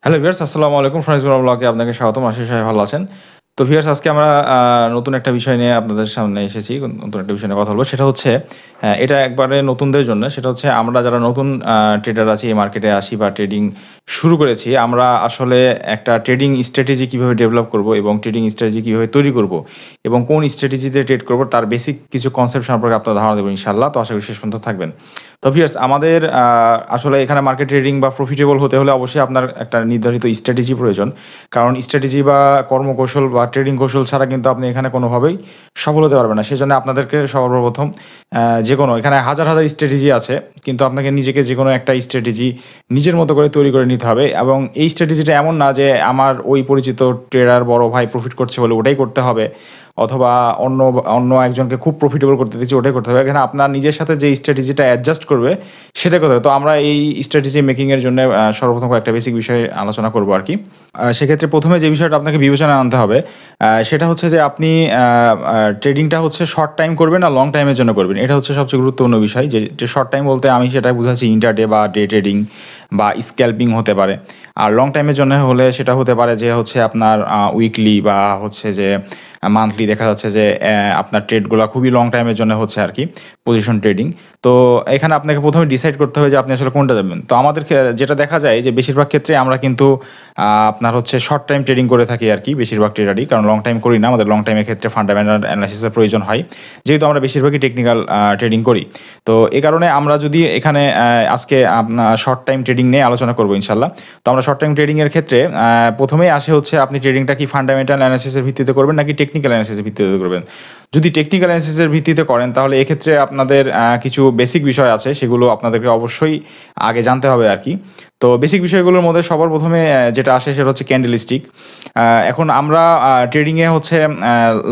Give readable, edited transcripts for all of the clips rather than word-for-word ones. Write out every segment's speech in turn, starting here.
Hello viewers, আসসালামু আলাইকুম। ফয়েজ ব্লগে আপনাকে স্বাগতম। আশা করি সবাই ভালো আছেন। তো ভিউয়ার্স, আজকে আমরা নতুন একটা বিষয় নিয়ে আপনাদের সামনে এসেছি। নতুন একটা বিষয় নিয়ে কথা বলব। সেটা হচ্ছে এটা একবারে নতুনদের জন্য। সেটা হচ্ছে আমরা যারা নতুন ট্রেডার আছি, এই মার্কেটে আসি বা ট্রেডিং শুরু করেছি, আমরা আসলে একটা ট্রেডিং স্ট্র্যাটেজি কিভাবে ডেভেলপ করব এবং ট্রেডিং স্ট্র্যাটেজি কিভাবে তৈরি করব এবং কোন স্ট্র্যাটেজিতে ট্রেড করব তার বেসিক কিছু কনসেপ্ট সম্পর্কে আপনার ধারণা দেবো ইনশাআল্লাহ। তো আশা করি শেষ পর্যন্ত থাকবেন। তো ভিউয়ার্স, আমাদের আসলে এখানে মার্কেট ট্রেডিং বা প্রফিটেবল হতে হলে অবশ্যই আপনার একটা নির্ধারিত স্ট্র্যাটেজি প্রয়োজন। কারণ স্ট্র্যাটেজি বা কর্মকৌশল বা ট্রেডিং কৌশল ছাড়া কিন্তু আপনি এখানে কোনোভাবেই সফল হতে পারবেন না। সেজন্য আপনাদেরকে সর্বপ্রথম যেকোনো এখানে হাজার হাজার স্ট্র্যাটেজি আছে, কিন্তু আপনাকে নিজেকে যেকোনো একটা স্ট্র্যাটেজি নিজের মতো করে তৈরি করে নিতে হবে। এবং এই স্ট্র্যাটেজিটা এমন না যে আমার ওই পরিচিত ট্রেডার বড় ভাই প্রফিট করছে বলে ওটাই করতে হবে, অথবা অন্য অন্য একজনকে খুব প্রফিটেবল করতে দিচ্ছি ওটাই করতে হবে। এখানে আপনার নিজের সাথে যে স্ট্র্যাটেজিটা অ্যাডজাস্ট করবে সেটা করতে হবে। তো আমরা এই স্ট্র্যাটেজি মেকিংয়ের জন্য সর্বপ্রথম একটা বেসিক বিষয়ে আলোচনা করবো আর কি। সেক্ষেত্রে প্রথমে যে বিষয়টা আপনাকে বিবেচনায় আনতে হবে সেটা হচ্ছে যে আপনি ট্রেডিংটা হচ্ছে শর্ট টাইম করবেন না লং টাইমের জন্য করবেন। এটা হচ্ছে সবচেয়ে গুরুত্বপূর্ণ বিষয়। যে শর্ট টাইম বলতে আমি সেটা বুঝাচ্ছি ইন্টারডে বা ডে ট্রেডিং বা স্ক্যাল্পিং হতে পারে। আর লং টাইমের জন্য হলে সেটা হতে পারে যে হচ্ছে আপনার উইকলি বা হচ্ছে যে মান্থলি দেখা যাচ্ছে যে আপনার ট্রেডগুলো খুবই লং টাইমের জন্য হচ্ছে আর কি, পজিশন ট্রেডিং। তো এখানে আপনাকে প্রথমে ডিসাইড করতে হবে যে আপনি আসলে কোনটা যাবেন। তো আমাদের যেটা দেখা যায় যে বেশিরভাগ ক্ষেত্রে আমরা কিন্তু আপনার হচ্ছে শর্ট টাইম ট্রেডিং করে থাকি আর কি, বেশিরভাগ ট্রেডারই। কারণ লং টাইম করি না, আমাদের লং টাইমের ক্ষেত্রে ফান্ডামেন্টাল অ্যানালাইসিসের প্রয়োজন হয়, যেহেতু আমরা বেশিরভাগই টেকনিক্যাল ট্রেডিং করি। তো এই কারণে আমরা যদি এখানে আজকে শর্ট টাইম ট্রেডিং নিয়ে আলোচনা করবো ইনশাল্লাহ। তো আমরা শর্ট টাইম ট্রেডিংয়ের ক্ষেত্রে প্রথমেই আসে হচ্ছে আপনি ট্রেডিংটা কি ফান্ডামেন্টাল অ্যানালাইসিসের ভিত্তিতে করবেন নাকি টেকনিক্যাল অ্যানালাইসিসের ভিত্তিতে করবেন। যদি টেকনিক্যাল অ্যানালাইসিসের ভিত্তিতে করেন তাহলে এক্ষেত্রে আপনাদের কিছু বেসিক বিষয় আছে, সেগুলো আপনাদেরকে অবশ্যই আগে জানতে হবে আর কি। তো বেসিক বিষয়গুলোর মধ্যে সবার প্রথমে যেটা আসে সেটা হচ্ছে ক্যান্ডেলস্টিক। এখন আমরা ট্রেডিংয়ে হচ্ছে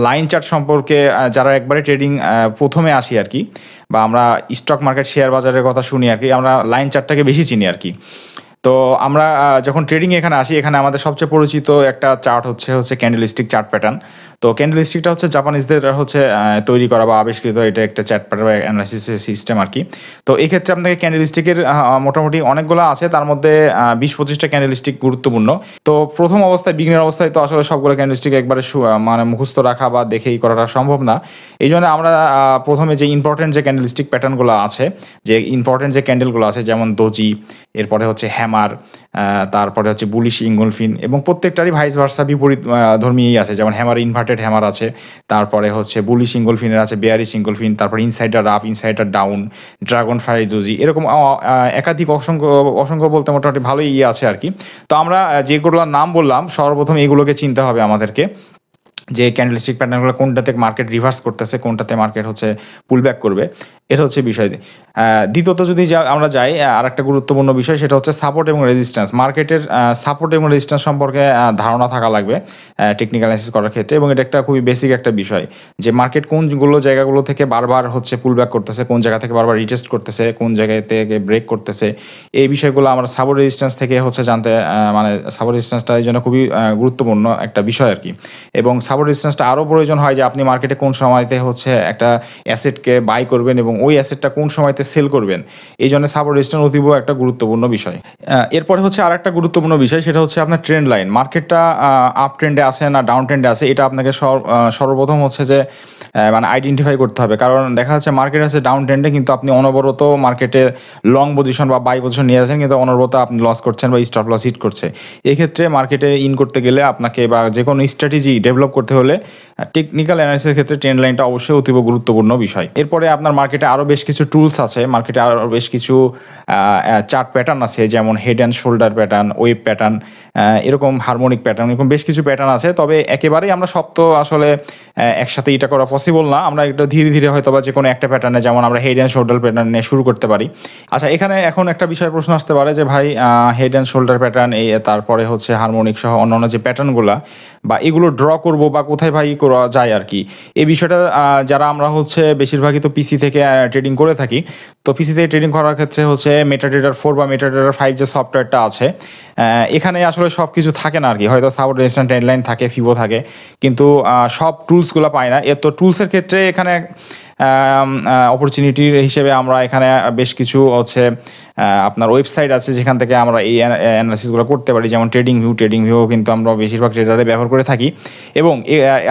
লাইন চার্ট সম্পর্কে যারা একবারে ট্রেডিং প্রথমে আসি আর কি, বা আমরা স্টক মার্কেট শেয়ার বাজারের কথা শুনি আর কি, আমরা লাইন চার্টটাকে বেশি চিনি আর কি। তো আমরা যখন ট্রেডিং এখানে আসি, এখানে আমাদের সবচেয়ে পরিচিত একটা চার্ট হচ্ছে ক্যান্ডেলস্টিক চার্ট প্যাটার্ন। তো ক্যান্ডেলস্টিকটা হচ্ছে জাপানিজদের হচ্ছে তৈরি করা বা আবিষ্কৃত এটা একটা চার্ট প্যাটার্ন অ্যানালাইসিসের সিস্টেম আর কি। তো এই ক্ষেত্রে আপনাকে ক্যান্ডেলস্টিকের মোটামুটি অনেকগুলো আছে, তার মধ্যে 20-25টা ক্যান্ডেলস্টিক গুরুত্বপূর্ণ। তো প্রথম অবস্থায় বিগিনার অবস্থায় তো আসলে সবগুলো ক্যান্ডেলস্টিক একবারে মানে মুখস্থ রাখা বা দেখেই করাটা সম্ভব না। এই জন্য আমরা প্রথমে যে ইম্পর্টেন্ট যে ক্যান্ডেলস্টিক প্যাটার্নগুলো আছে, যে ইম্পর্টেন্ট যে ক্যান্ডেলগুলো আছে, যেমন দোজি, এরপরে হচ্ছে হ্যামার, তারপরে হচ্ছে বুলিশ ইঙ্গলফিন, এবং প্রত্যেকটারই ভাইস ভার্সা বিপরীত ধর্মীয়ই আছে। যেমন হ্যামার ইনভার্টেড হ্যামার আছে, তারপরে হচ্ছে বুলিশ ইঙ্গলফিনের আছে বেয়ারিশ ইঙ্গলফিন, তারপরে insider up, insider down, dragon fly doji, এরকম একাধিক অসংখ্য অসংখ্য বলতে মোটামুটি ভালোই আছে আর কি। তো আমরা যেগুলোর নাম বললাম সর্বপ্রথম এগুলোকে চিনতে হবে আমাদেরকে, যে ক্যান্ডেলস্টিক প্যাটার্নগুলো কোনটাতে মার্কেট রিভার্স করতেছে, কোনটাতে মার্কেট হচ্ছে পুল ব্যাক করবে, এটা হচ্ছে বিষয়। দ্বিতীয়ত যদি আমরা যাই, আর একটা গুরুত্বপূর্ণ বিষয় সেটা হচ্ছে সাপোর্ট এবং রেজিস্ট্যান্স। মার্কেটের সাপোর্ট এবং রেজিস্ট্যান্স সম্পর্কে ধারণা থাকা লাগবে টেকনিক্যাল অ্যানালাইসিস করার ক্ষেত্রে, এবং এটা একটা খুবই বেসিক একটা বিষয় যে মার্কেট কোনগুলো জায়গাগুলো থেকে বারবার হচ্ছে পুল ব্যাক করতেছে, কোন জায়গা থেকে বারবার রিটেস্ট করতেছে, কোন জায়গা থেকে ব্রেক করতেছে। এই বিষয়গুলো আমরা সাপোর্ট রেজিস্ট্যান্স থেকে হচ্ছে জানতে, মানে সাপোর্ট রেজিস্ট্যান্সটা এই জন্য খুবই গুরুত্বপূর্ণ একটা বিষয় আর কি। এবং সাপোর্ট রেজিস্ট্যান্সটা আরও প্রয়োজন হয় যে আপনি মার্কেটে কোন সময়তে হচ্ছে একটা অ্যাসেটকে বাই করবেন এবং ওই অ্যাসেটটা কোন সময়তে সেল করবেন। এই জন্য সাপোর্ট রেজিস্ট্যান্স অতীব একটা গুরুত্বপূর্ণ বিষয়। এরপরে হচ্ছে আর একটা গুরুত্বপূর্ণ বিষয়, সেটা হচ্ছে আপনার ট্রেন্ড লাইন। মার্কেটটা আপ ট্রেন্ডে আছে না ডাউন ট্রেন্ডে আছে, এটা আপনাকে সর্বপ্রথম হচ্ছে যে মানে আইডেন্টিফাই করতে হবে। কারণ দেখা যাচ্ছে মার্কেট আছে ডাউন ট্রেন্ডে, কিন্তু আপনি অনবরত মার্কেটে লং পজিশন বা বাই পজিশন নিয়ে যাচ্ছেন, কিন্তু অনবরত আপনি লস করছেন বা স্টপ লস হিট করছে। এক্ষেত্রে মার্কেটে ইন করতে গেলে আপনাকে বা যে কোনো স্ট্র্যাটেজি ডেভেলপ করতে হলে টেকনিক্যাল অ্যানালাইসিসের ক্ষেত্রে ট্রেন্ড লাইনটা অবশ্যই অতীব গুরুত্বপূর্ণ বিষয়। এরপরে আপনার মার্কেটে আরও বেশ কিছু টুলস আছে, মার্কেটে আরও বেশ কিছু চার্ট প্যাটার্ন আছে, যেমন head and shoulder pattern, wave pattern, এরকম হারমোনিক প্যাটার্ন, এরকম বেশ কিছু প্যাটার্ন আছে। তবে একেবারেই আমরা সব তো আসলে একসাথে এটা করা পসিবল না। আমরা একটু ধীরে ধীরে হয়তো বা যে কোনো একটা প্যাটার্নে, যেমন আমরা হেড অ্যান্ড শোল্ডার প্যাটার্ন নিয়ে শুরু করতে পারি। আচ্ছা, এখানে এখন একটা বিষয় প্রশ্ন আসতে পারে যে ভাই হেড অ্যান্ড শোল্ডার প্যাটার্ন, এই তারপরে হচ্ছে হারমোনিক সহ অন্যান্য যে প্যাটার্নগুলো বা এগুলো ড্র করব বা কোথায় ভাই করা যায় আর কি, এই বিষয়টা যারা আমরা হচ্ছে বেশিরভাগই তো পিসি থেকে ট্রেডিং করে থাকি। তো পিসি থেকে ট্রেডিং করার ক্ষেত্রে হচ্ছে মেটাট্রেডার 4 বা মেটাট্রেডার 5 যে সফটওয়্যারটা আছে, এখানে আসলে সব কিছু থাকে না আর কি। হয়তো সাপোর্ট রেজিস্ট্যান্স ট্রেন্ড লাইন থাকে, ফিবো থাকে, কিন্তু সব টুলসগুলো পায় না। এর তো টুলসের ক্ষেত্রে এখানে অপরচুনিটির হিসেবে আমরা এখানে বেশ কিছু হচ্ছে আপনার ওয়েবসাইট আছে যেখান থেকে আমরা এই অ্যানালাইসিসগুলো করতে পারি, যেমন ট্রেডিং ভিউ কিন্তু আমরা বেশিরভাগ ট্রেডারে ব্যবহার করে থাকি। এবং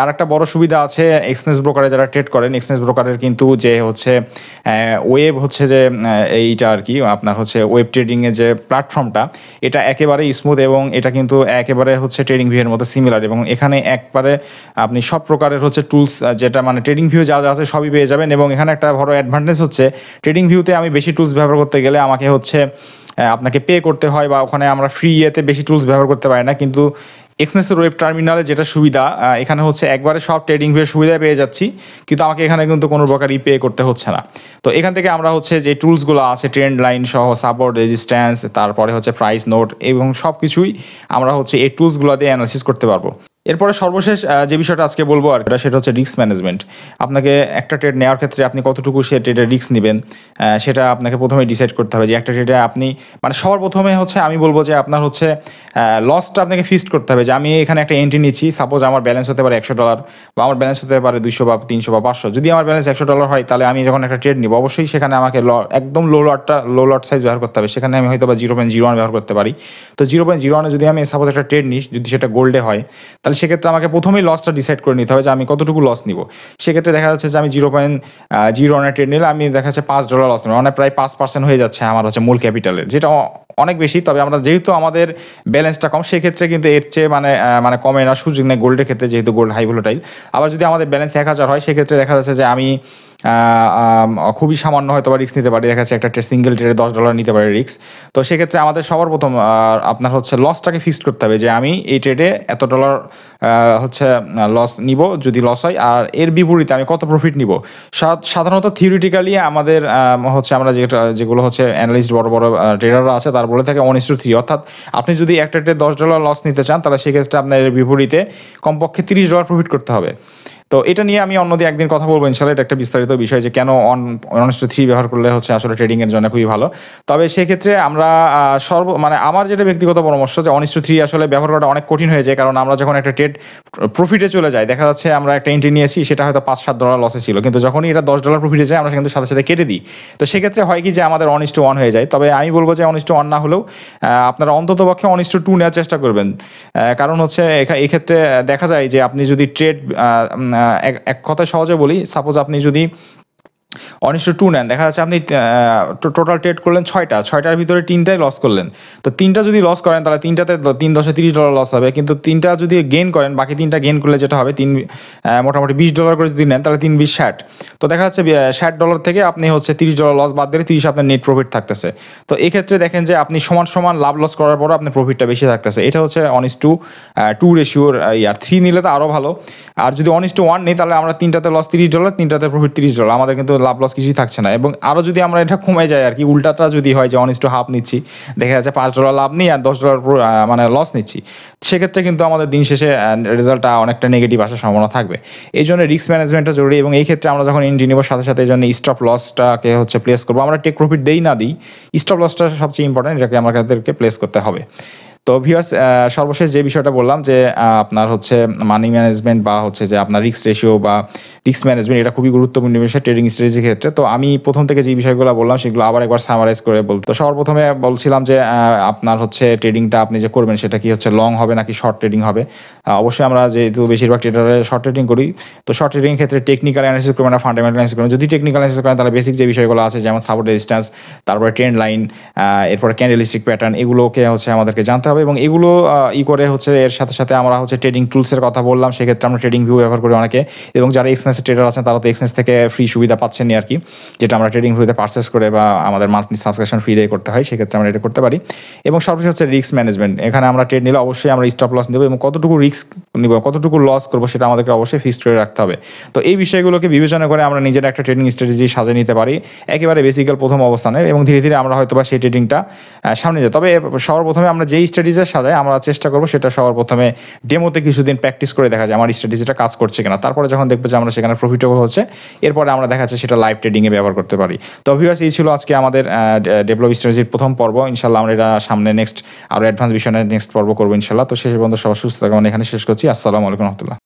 আর একটা বড় সুবিধা আছে এক্সচেঞ্জ ব্রোকারে যারা ট্রেড করেন, এক্সচেঞ্জ ব্রোকারের কিন্তু যে হচ্ছে ওয়েব হচ্ছে যে এইটা আর কি আপনার হচ্ছে ওয়েব ট্রেডিংয়ের যে প্ল্যাটফর্মটা, এটা একেবারে স্মুথ এবং এটা কিন্তু একেবারে হচ্ছে ট্রেডিং ভিউয়ের মতো সিমিলার। এবং এখানে একবারে আপনি সব প্রকারের হচ্ছে টুলস যেটা মানে ট্রেডিং ভিউ যা যা আছে সবই পেয়ে যাবেন। এবং এখানে একটা বড় অ্যাডভান্টেজ হচ্ছে ট্রেডিং ভিউতে আমি বেশি টুলস ব্যবহার করতে গেলে আমাকে হচ্ছে আপনাকে পে করতে হয়, বা ওখানে আমরা ফ্রি ইয়েতে বেশি টুলস ব্যবহার করতে পারি না। কিন্তু এক্সনেসের ওয়েব টার্মিনালে যেটা সুবিধা, এখানে হচ্ছে একবারে সব ট্রেডিং ভিউয়ের সুবিধা পেয়ে যাচ্ছি, কিন্তু আমাকে এখানে কিন্তু কোনো প্রকারই পে করতে হচ্ছে না। তো এখান থেকে আমরা হচ্ছে যে টুলসগুলো আছে ট্রেন্ড লাইন সহ সাপোর্ট, রেজিস্ট্যান্স, তারপরে হচ্ছে প্রাইস নোট এবং সব কিছুই আমরা হচ্ছে এই টুলসগুলো দিয়ে অ্যানালাইসিস করতে পারবো। এরপরে সর্বশেষ যে বিষয়টা আজকে বলবো আর সেটা হচ্ছে রিস্ক ম্যানেজমেন্ট। আপনাকে একটা ট্রেড নেওয়ার ক্ষেত্রে আপনি কতটুকু সে ট্রেডের রিস্ক নেবেন সেটা আপনাকে প্রথমে ডিসাইড করতে হবে। যে একটা ট্রেডে আপনি মানে সবার প্রথমে হচ্ছে আমি বলবো যে আপনার হচ্ছে লসটা আপনাকে ফিক্সড করতে হবে। যে আমি এখানে একটা এন্ট্রি নিচ্ছি, সাপোজ আমার ব্যালেন্স হতে পারে $100 বা আমার ব্যালেন্স হতে পারে 200 বা 300 বা 500। যদি আমার ব্যালেন্স $100 হয়, তাহলে আমি যখন একটা ট্রেড নিব অবশ্যই সেখানে আমাকে একদম লো লট সাইজ ব্যবহার করতে হবে। সেখানে আমি হয়তো বা 0.01 ব্যবহার করতে পারি। তো 0.01 যদি আমি সাপোজ একটা ট্রেড নিই, যদি সেটা গোল্ডে হয়, তাহলে সেক্ষেত্রে আমাকে প্রথমেই লসটা ডিসাইড করে নিতে হবে যে আমি কতটুকু লস নিব। সেক্ষেত্রে দেখা যাচ্ছে যে আমি 0.01 ট্রেড নিলে আমি দেখা যাচ্ছে $5 লস নেব, মানে প্রায় 5% হয়ে যাচ্ছে আমার হচ্ছে মূল ক্যাপিটালের, যেটা অনেক বেশি। তবে আমরা যেহেতু আমাদের ব্যালেন্সটা কম, সেক্ষেত্রে কিন্তু এর চেয়ে মানে কমে না সুযোগ নেই গোল্ডের ক্ষেত্রে, যেহেতু গোল্ড হাই ভোলাটাইল। আবার যদি আমাদের ব্যালেন্স 1000 হয়, সেক্ষেত্রে দেখা যাচ্ছে যে আমি খুবই সামান্য হয়তো বা রিস্ক নিতে পারি। দেখা যাচ্ছে একটা সিঙ্গেল ট্রেডে $10 নিতে পারি রিস্ক। তো সেক্ষেত্রে আমাদের সবার প্রথম আপনার হচ্ছে লসটাকে ফিক্সড করতে হবে যে আমি এই ট্রেডে এত ডলার হচ্ছে লস নিব যদি লস হয়, আর এর বিপরীতে আমি কত প্রফিট নিব। সাধারণত থিওরিটিক্যালি আমাদের হচ্ছে আমরা যেগুলো হচ্ছে অ্যানালিস্ট বড় বড় ট্রেডাররা আছে তার বলে থাকে 1:3। অর্থাৎ আপনি যদি একটা ট্রেডে $10 লস নিতে চান, তাহলে সেক্ষেত্রে আপনার এর বিপরীতে কমপক্ষে $30 প্রফিট করতে হবে। তো এটা নিয়ে আমি অন্যদিন একদিন কথা বলবো ইনশাল্লাহ। এটা একটা বিস্তারিত বিষয় যে কেন 1:3 ব্যবহার করলে হচ্ছে আসলে ট্রেডিংয়ের জন্য খুবই ভালো। তবে সেক্ষেত্রে আমরা মানে আমার যেটা ব্যক্তিগত পরামর্শ যে 1:3 আসলে ব্যবহার করাটা অনেক কঠিন হয়ে যায়। কারণ আমরা যখন একটা ট্রেড প্রফিটে চলে যাই, দেখা যাচ্ছে আমরা একটা এন্ট্রি নিয়েছি, সেটা হয়তো $5-7 লসে ছিল, কিন্তু যখনই এটা $10 প্রফিটে যায় আমরা কিন্তু সাথে সাথে কেটে দিই। তো সেক্ষেত্রে হয় কি যে আমাদের 1:1 হয়ে যায়। তবে আমি বলবো যে 1:1 না হলেও আপনারা অন্তত পক্ষে 1:2 নেওয়ার চেষ্টা করবেন। কারণ হচ্ছে এক্ষেত্রে দেখা যায় যে আপনি যদি ট্রেড এক কথায় সহজে বলি, সাপোজ আপনি যদি 1:2 নেন, দেখা যাচ্ছে আপনি টোটাল ট্রেড করলেন 6টার ভিতরে 3টাই লস করলেন। তো 3টা যদি লস করেন, তাহলে 3টাতে 3×10 $30 লস হবে। কিন্তু 3টা যদি গেইন করেন, বাকি 3টা গেইন করলে যেটা হবে মোটামুটি $20 করে যদি নেন, তাহলে 3×20 60। তো দেখা যাচ্ছে $60 থেকে আপনি হচ্ছে $30 লস বাদ দিলে 30 আপনার নেট প্রফিট থাকতেছে। তো এক্ষেত্রে দেখেন যে আপনি সমান সমান লাভ লস করার পরও আপনার প্রফিটটা বেশি থাকতেছে। এটা হচ্ছে 1:2 রেশিওর। আর 3 নিলে তো আরও ভালো। আর যদি 1:1 নিই, তাহলে আমরা 3টাতে লস $30, 3টাতে প্রফিট $30, আমাদের কিন্তু লাভ লস কিছুই থাকছে না। এবং আরও যদি আমরা এটা কমে যাই আর কি, উল্টাটা যদি হয় যে 1:1/2 নিচ্ছি, দেখা যাচ্ছে $5 লাভ নিই আর $10 মানে লস নিচ্ছি, সেক্ষেত্রে কিন্তু আমাদের দিন শেষে রেজাল্টটা অনেকটা নেগেটিভ আসার সম্ভাবনা থাকবে। এই জন্য রিস্ক ম্যানেজমেন্টটা জরুরি। এবং এই ক্ষেত্রে আমরা যখন এন্ট্রি নেব, সাথে সাথে এই জন্য স্টপ লসটাকে হচ্ছে প্লেস করবো। আমরা টেক প্রফিট দেই না দিই, স্টপ লসটা সবচেয়ে ইম্পর্টেন্ট, এটাকে আমাদেরকে প্লেস করতে হবে। তো ভিউয়ার্স, সর্বশেষ যে বিষয়টা বললাম যে আপনার হচ্ছে মানি ম্যানেজমেন্ট বা হচ্ছে যে আপনার রিস্ক রেশিও বা রিস্ক ম্যানেজমেন্ট, এটা খুবই গুরুত্বপূর্ণ বিষয় ট্রেডিং স্ট্র্যাটেজির ক্ষেত্রে। তো আমি প্রথম থেকে যে বিষয়গুলো বললাম সেগুলো আবার একবার সামারাইজ করে বলতে, তো সবার প্রথমে বলছিলাম যে আপনার হচ্ছে ট্রেডিংটা আপনি যে করবেন সেটা কি হচ্ছে লং হবে নাকি শর্ট ট্রেডিং হবে। অবশ্যই আমরা যেহেতু বেশিরভাগ ট্রেডারে শর্ট ট্রেডিং করি, তো শর্ট ট্রেডিংয়ের ক্ষেত্রে টেকনিক্যাল অ্যানালিসিস করবেন না ফান্ডামেন্টাল অ্যানালিসিস করবেন। যদি টেকনিক্যাল অ্যানালিসিস করেন, তাহলে বেসিক যে বিষয়গুলো আছে যেমন সাপোর্ট, রেজিস্ট্যান্স, তারপরে ট্রেন্ড লাইন, এরপরে ক্যান্ডেলস্টিক প্যাটার্ন, এগুলোকে হচ্ছে আমাদেরকে জানতে হবে। এবং এগুলো করে হচ্ছে এর সাথে সাথে আমরা হচ্ছে ট্রেডিং টুলসের কথা বললাম, সেক্ষেত্রে আমরা ট্রেডিং ভিউ ব্যবহার করি অনেকে। এবং যারা এক্সচেঞ্জ ট্রেডার আছেন, তারা তো এক্সচেঞ্জ থেকে ফ্রি সুবিধা পাচ্ছেন আর কি, যেটা আমরা ট্রেডিং ভিউতে পারচেস করে বা আমাদের মান্থলি সাবস্ক্রিপশন ফি দিয়ে করতে হয়, সেক্ষেত্রে আমরা এটা করতে পারি। এবং সর্বশেষ হচ্ছে রিস্ক ম্যানেজমেন্ট। এখানে আমরা ট্রেড নিলে অবশ্যই আমরা স্টপ লস নেব এবং কতটুকু রিস্ক নিব, কতটুকু লস করবো, সেটা আমাদেরকে অবশ্যই ফিক্সড করে রাখতে হবে। তো এই বিষয়গুলোকে বিবেচনা করে আমরা নিজের একটা ট্রেডিং স্ট্র্যাটেজি সাজিয়ে নিতে পারি একেবারে বেসিক্যাল প্রথম অবস্থানে, এবং ধীরে ধীরে আমরা হয়তো বা সেই ট্রেডিংটা সামনে যায়। তবে সবার প্রথমে আমরা যেই স্ট্র্যাটেজি সাজাই, আমরা চেষ্টা করবো সেটা সবার প্রথমে ডেমোতে কিছুদিন প্র্যাকটিস করে দেখা যায় আমার স্ট্র্যাটেজিটা কাজ করছে কিনা। তারপরে যখন দেখবো যে আমরা সেখানে প্রফিটেবল হচ্ছে, এরপরে আমরা দেখা যাচ্ছে সেটা লাইভ ট্রেডিংয়ে ব্যবহার করতে পারি। তো ভিউয়ার্স, এই ছিল আজকে আমাদের ডেভেলপ স্ট্র্যাটেজির প্রথম পর্ব। ইনশাল্লাহ আমরা এটা সামনে নেক্সট আরও অ্যাডভান্স বিষয়ে নেক্সট পর্ব করবো ইনশাল্লাহ। তো শেষ পর্যন্ত সবাই সুস্থ থাকবেন, এখানে শেষ করছি। আসসালামু আলাইকুম রহমতুল্লাহ।